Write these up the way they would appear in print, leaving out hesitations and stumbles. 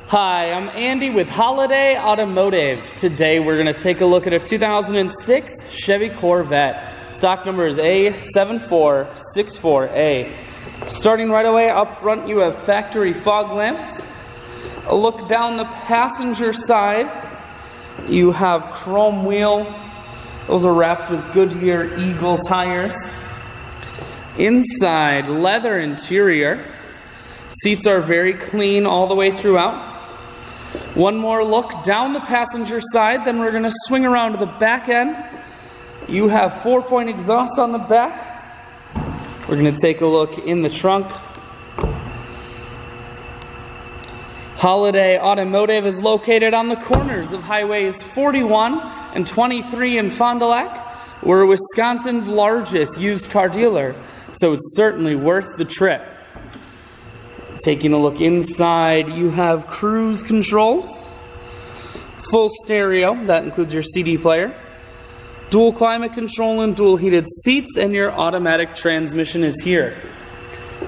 Hi, I'm Andy with Holiday Automotive. Today we're going to take a look at a 2006 Chevy Corvette. Stock number is A7476A. Starting right away up front, you have factory fog lamps. A look down the passenger side, you have chrome wheels. Those are wrapped with Goodyear Eagle tires. Inside, leather interior. Seats are very clean all the way throughout. One more look down the passenger side, then we're going to swing around to the back end. You have 4-point exhaust on the back. We're going to take a look in the trunk. Holiday Automotive is located on the corners of highways 41 and 23 in Fond du Lac. We're Wisconsin's largest used car dealer, so it's certainly worth the trip. Taking a look inside, you have cruise controls, full stereo, that includes your CD player, dual climate control and dual heated seats, and your automatic transmission is here.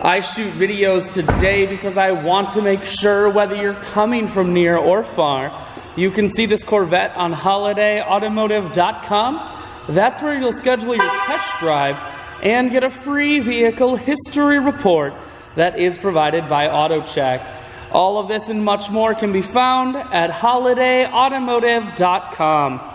I shoot videos today because I want to make sure whether you're coming from near or far, you can see this Corvette on holidayautomotive.com. That's where you'll schedule your test drive and get a free vehicle history report that is provided by AutoCheck. All of this and much more can be found at holidayautomotive.com.